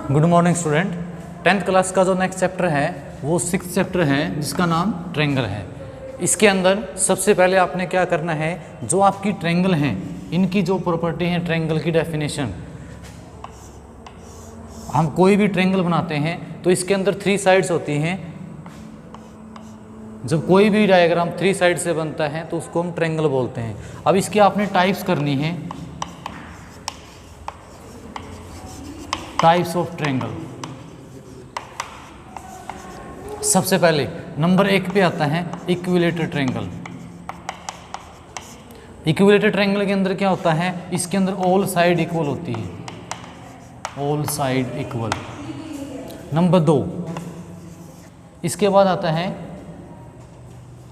Good morning student. 10th class का जो next chapter है वो 6th चैप्टर है जिसका नाम ट्रायंगल है। इसके अंदर सबसे पहले आपने क्या करना है, जो आपकी ट्रायंगल हैं इनकी जो प्रॉपर्टी है ट्रायंगल की डेफिनेशन। हम कोई भी ट्रायंगल बनाते हैं तो इसके अंदर 3 साइड्स होती हैं। जब कोई भी डायग्राम 3 साइड से बनता है तो उसको हम ट्रायंगल बोलते हैं। अब इसकी आपने टाइप्स करनी है, टाइप्स ऑफ ट्रायंगल। सबसे पहले नंबर 1 पे आता है इक्विलेटरल ट्रायंगल। इक्विलेटरल ट्रायंगल के अंदर क्या होता है, इसके अंदर ऑल साइड इक्वल होती है, ऑल साइड इक्वल। नंबर 2, इसके बाद आता है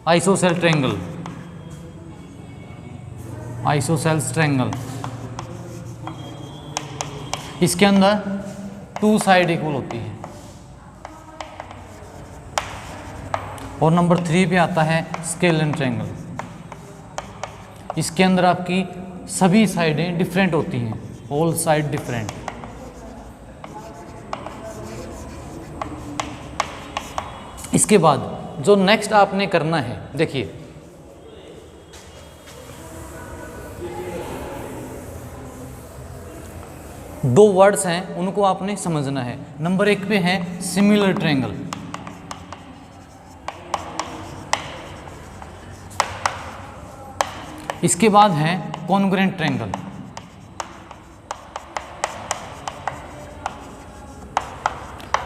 आइसोसेल ट्रायंगल। आइसोसेल्स ट्रायंगल, इसके अंदर 2 साइड इक्वल होती है। और नंबर 3 पे आता है स्केलर ट्रायंगल। इसके अंदर आपकी सभी साइडें डिफरेंट होती हैं, ऑल साइड डिफरेंट। इसके बाद जो नेक्स्ट आपने करना है, देखिए दो वर्ड्स हैं उनको आपने समझना है। नंबर 1 पे है सिमिलर ट्रायंगल। इसके बाद है कॉन्ग्रुएंट ट्रायंगल।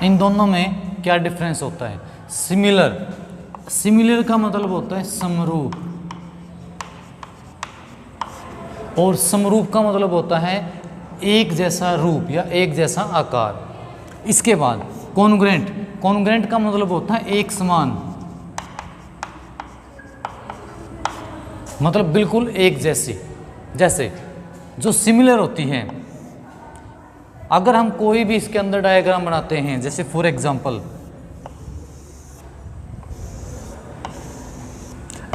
इन दोनों में क्या डिफरेंस होता है। सिमिलर का मतलब होता है समरूप, और समरूप का मतलब होता है एक जैसा रूप या एक जैसा आकार। इसके बाद कॉन्ग्रुएंट का मतलब होता है एक समान, मतलब बिल्कुल एक जैसी। जैसे जो सिमिलर होती है, अगर हम कोई भी इसके अंदर डायग्राम बनाते हैं, जैसे फॉर एग्जांपल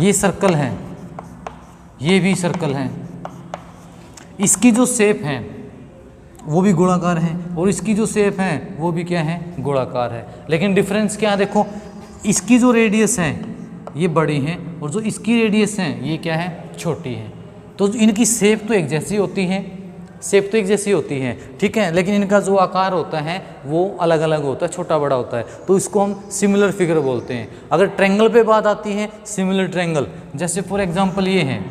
ये सर्कल है, ये भी सर्कल है, इसकी जो शेप है वो भी गोलाकार है और इसकी जो शेप है वो भी क्या है, गोलाकार है। लेकिन डिफरेंस क्या है, देखो इसकी जो रेडियस है ये बड़ी है और जो इसकी रेडियस है ये क्या है, छोटी है। तो इनकी शेप तो एक जैसी होती है, शेप तो एक जैसी होती है, ठीक है, लेकिन इनका जो आकार होता है वो अलग अलग होता है, छोटा बड़ा होता है। तो इसको हम सिमिलर फिगर बोलते हैं। अगर ट्रायंगल पे बात आती है, सिमिलर ट्रायंगल, जैसे फॉर एग्जांपल ये है,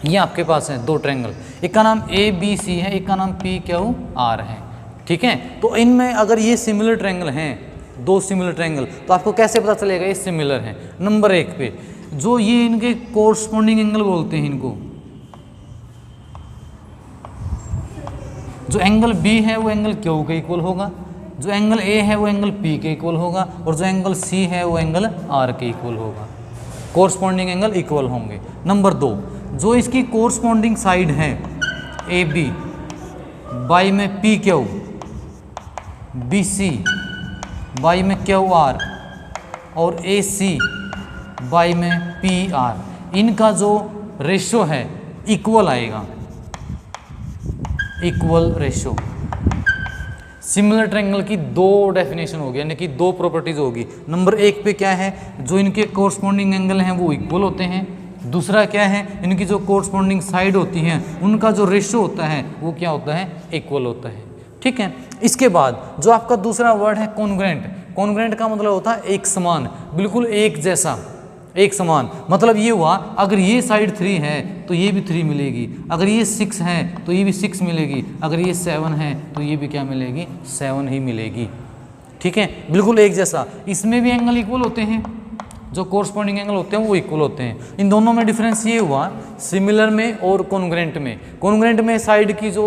ये आपके पास है 2 ट्रायंगल, एक का नाम ABC है, एक का नाम PQR है, ठीक है। तो इनमें अगर ये सिमिलर ट्रायंगल हैं, 2 सिमिलर ट्रायंगल, तो आपको कैसे पता चलेगा ये सिमिलर है। नंबर 1 पे जो ये इनके कोरस्पॉन्डिंग एंगल बोलते हैं इनको, जो एंगल B है वो एंगल Q के इक्वल होगा, जो एंगल A है वो एंगल P के इक्वल होगा, और जो एंगल C है वो एंगल R के इक्वल होगा। कोरस्पॉन्डिंग एंगल इक्वल होंगे। नंबर 2, जो इसकी कोरस्पॉन्डिंग साइड है AB बाई में PQ, BC बाई में QR और AC बाई में PR, इनका जो रेशो है इक्वल आएगा, इक्वल रेशो। सिमिलर ट्रायंगल की 2 डेफिनेशन होगी, यानी कि 2 प्रॉपर्टीज होगी। नंबर 1 पे क्या है, जो इनके कोरस्पॉन्डिंग एंगल हैं वो इक्वल होते हैं। दूसरा क्या है, इनकी जो कोरस्पॉन्डिंग साइड होती हैं उनका जो रेशो होता है वो क्या होता है, इक्वल होता है, ठीक है। इसके बाद जो आपका दूसरा वर्ड है कॉन्ग्रुएंट का मतलब होता है एक समान, बिल्कुल एक जैसा, एक समान। मतलब ये हुआ, अगर ये साइड 3 है तो ये भी 3 मिलेगी, अगर ये 6 है तो ये भी 6 मिलेगी, अगर ये 7 है तो ये भी क्या मिलेगी, 7 ही मिलेगी, ठीक है, बिल्कुल एक जैसा। इसमें भी एंगल इक्वल होते हैं, जो कोरस्पॉन्डिंग एंगल होते हैं वो इक्वल होते हैं। इन दोनों में डिफरेंस ये हुआ सिमिलर में और कॉन्ग्रुएंट में। कॉन्ग्रुएंट में साइड की जो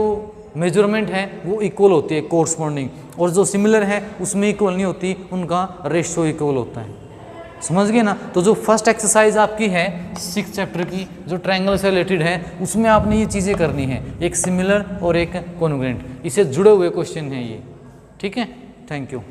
मेजरमेंट है वो इक्वल होती है कोरस्पॉन्डिंग, और जो सिमिलर है उसमें इक्वल नहीं होती, उनका रेशियो इक्वल होता है। समझ गए ना। तो जो फर्स्ट एक्सरसाइज आपकी है 6th चैप्टर की, जो ट्रायंगल से रिलेटेड है, उसमें आपने ये चीज़ें करनी है, एक सिमिलर और एक कॉन्ग्रुएंट, इससे जुड़े हुए क्वेश्चन हैं ये, ठीक है। Thank you.